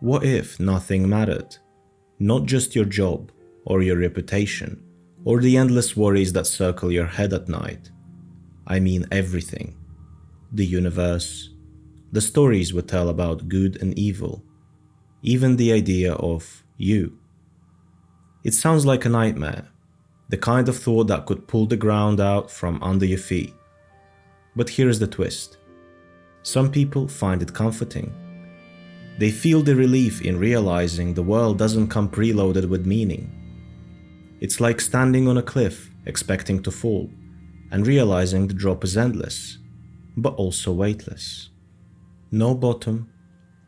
What if nothing mattered? Not just your job, or your reputation, or the endless worries that circle your head at night. I mean everything. The universe, the stories we tell about good and evil, even the idea of you. It sounds like a nightmare, the kind of thought that could pull the ground out from under your feet. But here's the twist. Some people find it comforting. They feel the relief in realizing the world doesn't come preloaded with meaning. It's like standing on a cliff, expecting to fall, and realizing the drop is endless, but also weightless. No bottom,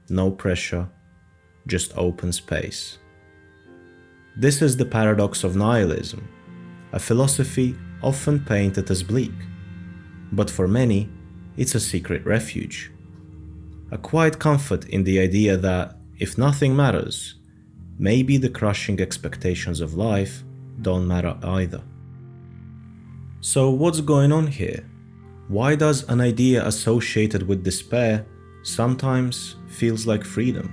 no pressure, just open space. This is the paradox of nihilism, a philosophy often painted as bleak, but for many, it's a secret refuge. A quiet comfort in the idea that, if nothing matters, maybe the crushing expectations of life don't matter either. So what's going on here? Why does an idea associated with despair sometimes feels like freedom?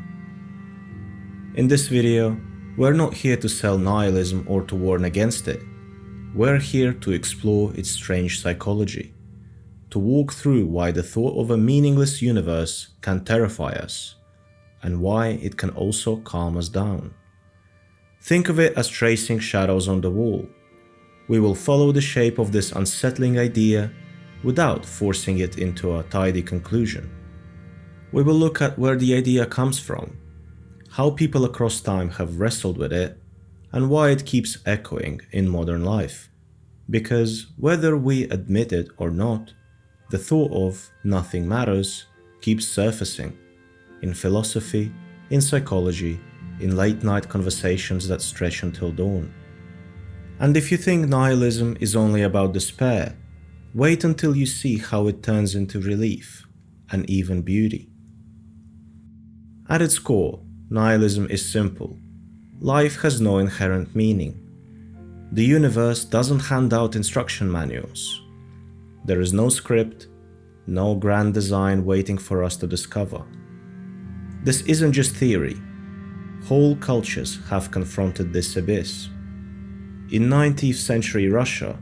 In this video, we're not here to sell nihilism or to warn against it. We're here to explore its strange psychology, to walk through why the thought of a meaningless universe can terrify us, and why it can also calm us down. Think of it as tracing shadows on the wall. We will follow the shape of this unsettling idea without forcing it into a tidy conclusion. We will look at where the idea comes from, how people across time have wrestled with it, and why it keeps echoing in modern life. Because whether we admit it or not, the thought of nothing matters keeps surfacing in philosophy, in psychology, in late-night conversations that stretch until dawn. And if you think nihilism is only about despair, wait until you see how it turns into relief and even beauty. At its core, nihilism is simple. Life has no inherent meaning. The universe doesn't hand out instruction manuals. There is no script, no grand design waiting for us to discover. This isn't just theory. Whole cultures have confronted this abyss. In 19th century Russia,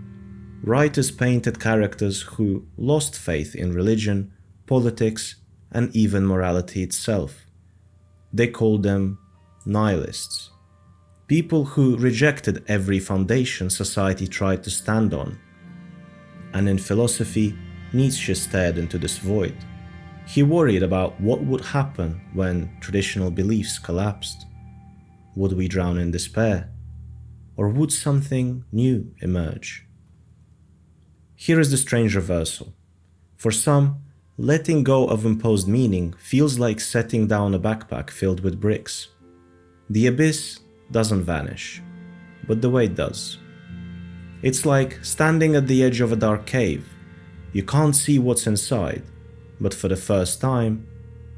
writers painted characters who lost faith in religion, politics, and even morality itself. They called them nihilists. People who rejected every foundation society tried to stand on. And in philosophy, Nietzsche stared into this void. He worried about what would happen when traditional beliefs collapsed. Would we drown in despair? Or would something new emerge? Here is the strange reversal. For some, letting go of imposed meaning feels like setting down a backpack filled with bricks. The abyss doesn't vanish, but the weight does. It's like standing at the edge of a dark cave. You can't see what's inside, but for the first time,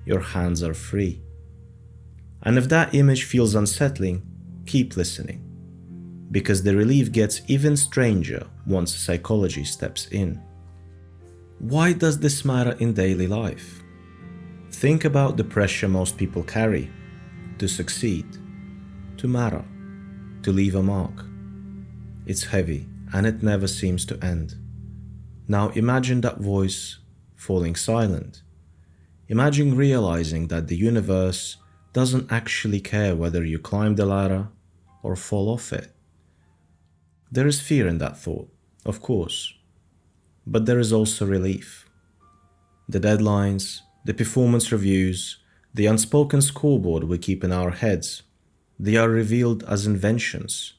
your hands are free. And if that image feels unsettling, keep listening, because the relief gets even stranger once psychology steps in. Why does this matter in daily life? Think about the pressure most people carry to succeed, to matter, to leave a mark. It's heavy and it never seems to end. Now imagine that voice falling silent. Imagine realizing that the universe doesn't actually care whether you climb the ladder or fall off it. There is fear in that thought, of course, but there is also relief. The deadlines, the performance reviews, the unspoken scoreboard we keep in our heads, they are revealed as inventions,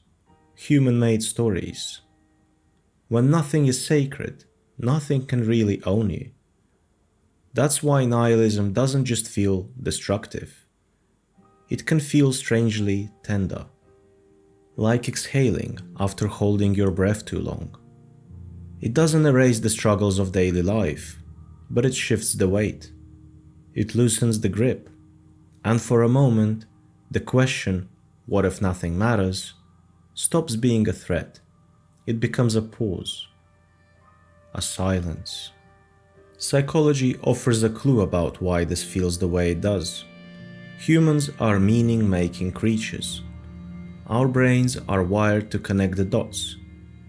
human-made stories. When nothing is sacred, nothing can really own you. That's why nihilism doesn't just feel destructive. It can feel strangely tender, like exhaling after holding your breath too long. It doesn't erase the struggles of daily life, but it shifts the weight. It loosens the grip. And for a moment, the question, what if nothing matters, stops being a threat. It becomes a pause, a silence. Psychology offers a clue about why this feels the way it does. Humans are meaning-making creatures. Our brains are wired to connect the dots,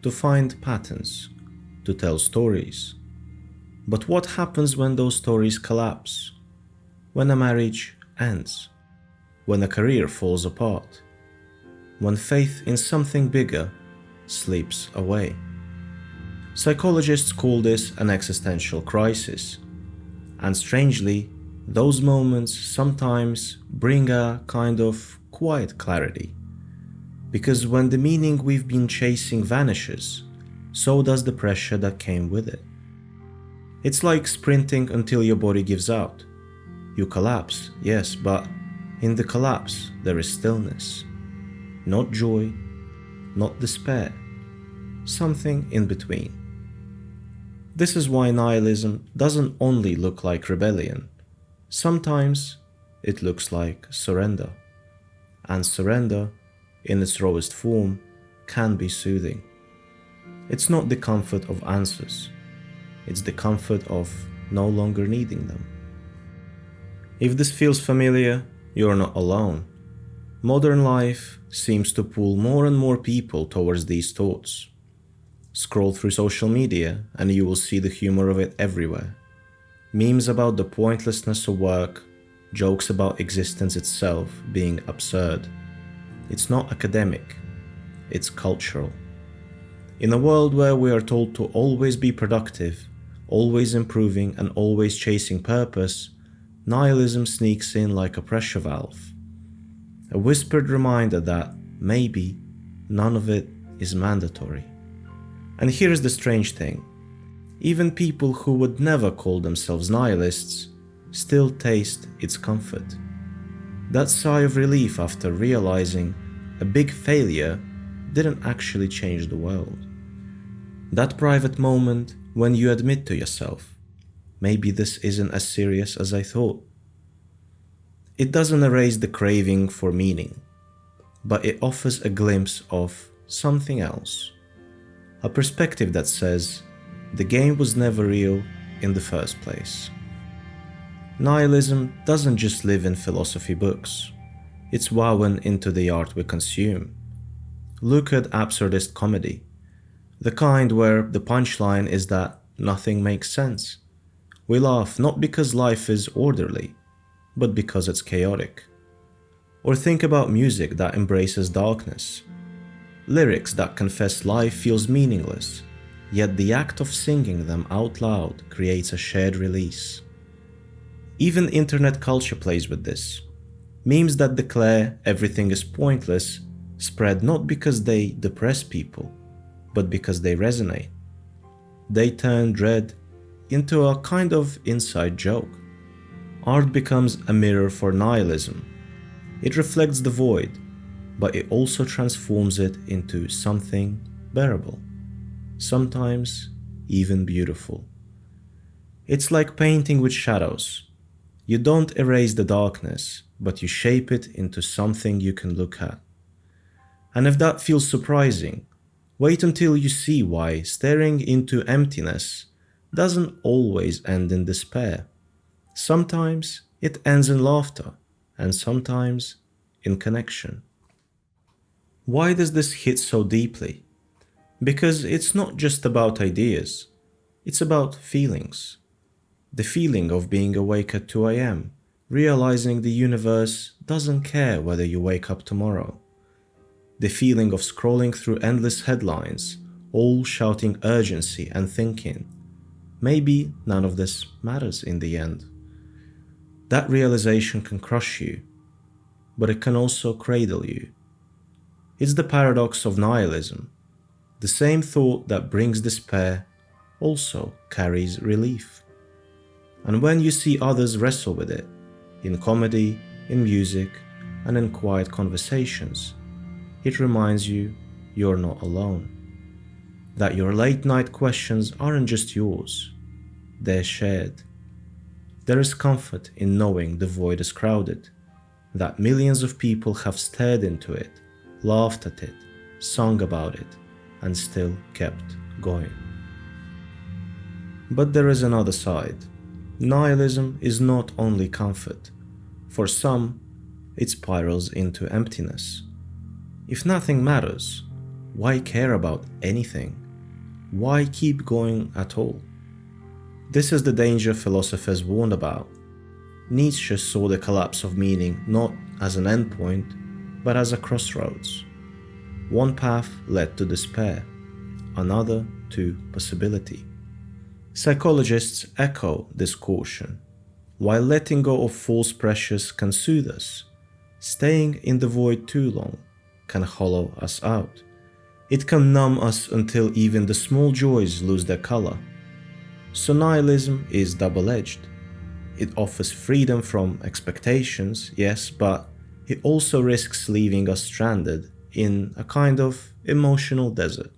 to find patterns, to tell stories. But what happens when those stories collapse? When a marriage ends? When a career falls apart? When faith in something bigger slips away? Psychologists call this an existential crisis. And strangely, those moments sometimes bring a kind of quiet clarity. Because when the meaning we've been chasing vanishes, so does the pressure that came with it. It's like sprinting until your body gives out. You collapse, yes, but in the collapse there is stillness. Not joy, not despair, something in between. This is why nihilism doesn't only look like rebellion. Sometimes it looks like surrender. And surrender, in its rawest form, can be soothing. It's not the comfort of answers. It's the comfort of no longer needing them. If this feels familiar, you're not alone. Modern life seems to pull more and more people towards these thoughts. Scroll through social media and you will see the humor of it everywhere. Memes about the pointlessness of work, jokes about existence itself being absurd. It's not academic, it's cultural. In a world where we are told to always be productive, always improving and always chasing purpose, nihilism sneaks in like a pressure valve. A whispered reminder that, maybe, none of it is mandatory. And here's the strange thing. Even people who would never call themselves nihilists still taste its comfort. That sigh of relief after realizing a big failure didn't actually change the world. That private moment when you admit to yourself, maybe this isn't as serious as I thought. It doesn't erase the craving for meaning, but it offers a glimpse of something else. A perspective that says, the game was never real in the first place. Nihilism doesn't just live in philosophy books. It's woven into the art we consume. Look at absurdist comedy. The kind where the punchline is that nothing makes sense. We laugh not because life is orderly, but because it's chaotic. Or think about music that embraces darkness. Lyrics that confess life feels meaningless, yet the act of singing them out loud creates a shared release. Even internet culture plays with this. Memes that declare everything is pointless spread not because they depress people, but because they resonate. They turn dread into a kind of inside joke. Art becomes a mirror for nihilism. It reflects the void, but it also transforms it into something bearable, sometimes even beautiful. It's like painting with shadows. You don't erase the darkness, but you shape it into something you can look at. And if that feels surprising, wait until you see why staring into emptiness doesn't always end in despair. Sometimes it ends in laughter, and sometimes in connection. Why does this hit so deeply? Because it's not just about ideas, it's about feelings. The feeling of being awake at 2 a.m., realizing the universe doesn't care whether you wake up tomorrow. The feeling of scrolling through endless headlines, all shouting urgency and thinking, maybe none of this matters in the end. That realization can crush you, but it can also cradle you. It's the paradox of nihilism. The same thought that brings despair also carries relief. And when you see others wrestle with it, in comedy, in music, and in quiet conversations, it reminds you you're not alone. That your late night questions aren't just yours, they're shared. There is comfort in knowing the void is crowded, that millions of people have stared into it, laughed at it, sung about it, and still kept going. But there is another side. Nihilism is not only comfort. For some, it spirals into emptiness. If nothing matters, why care about anything? Why keep going at all? This is the danger philosophers warned about. Nietzsche saw the collapse of meaning not as an endpoint, but as a crossroads. One path led to despair, another to possibility. Psychologists echo this caution. While letting go of false pressures can soothe us, staying in the void too long can hollow us out. It can numb us until even the small joys lose their color. So nihilism is double-edged. It offers freedom from expectations, yes, but it also risks leaving us stranded in a kind of emotional desert.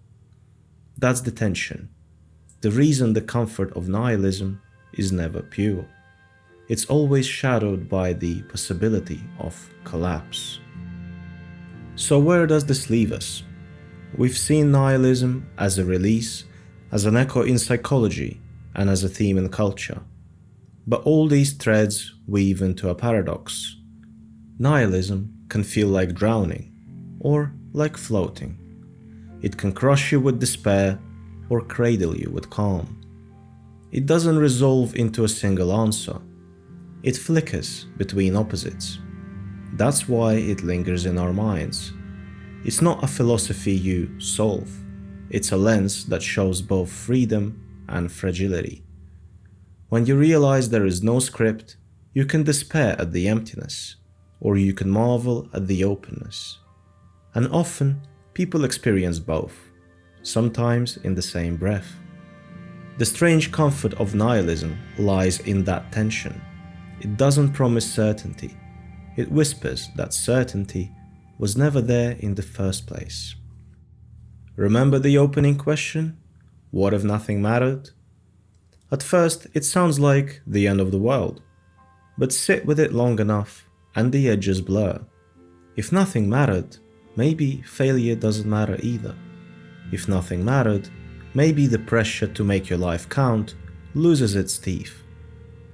That's the tension. The reason the comfort of nihilism is never pure. It's always shadowed by the possibility of collapse. So where does this leave us? We've seen nihilism as a release, as an echo in psychology, and as a theme in culture. But all these threads weave into a paradox. Nihilism can feel like drowning, or like floating. It can crush you with despair, or cradle you with calm. It doesn't resolve into a single answer. It flickers between opposites. That's why it lingers in our minds. It's not a philosophy you solve. It's a lens that shows both freedom and fragility. When you realize there is no script, you can despair at the emptiness, or you can marvel at the openness. And often, people experience both, sometimes in the same breath. The strange comfort of nihilism lies in that tension. It doesn't promise certainty. It whispers that certainty was never there in the first place. Remember the opening question? What if nothing mattered? At first, it sounds like the end of the world. But sit with it long enough, and the edges blur. If nothing mattered, maybe failure doesn't matter either. If nothing mattered, maybe the pressure to make your life count loses its teeth.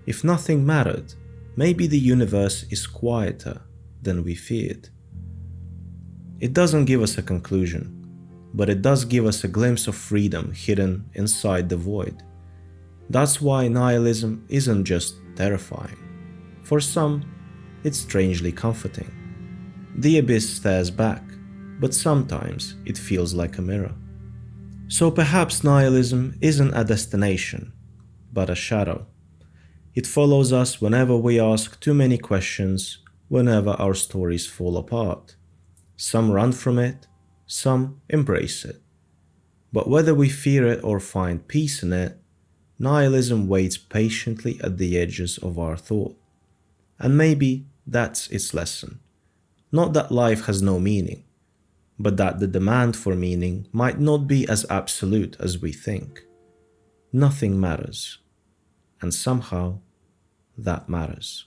If nothing mattered, maybe the universe is quieter than we feared. It doesn't give us a conclusion, but it does give us a glimpse of freedom hidden inside the void. That's why nihilism isn't just terrifying. For some, it's strangely comforting. The abyss stares back, but sometimes it feels like a mirror. So perhaps nihilism isn't a destination, but a shadow. It follows us whenever we ask too many questions, whenever our stories fall apart. Some run from it, some embrace it. But whether we fear it or find peace in it, nihilism waits patiently at the edges of our thought. And maybe that's its lesson. Not that life has no meaning, but that the demand for meaning might not be as absolute as we think. Nothing matters. And somehow, that matters.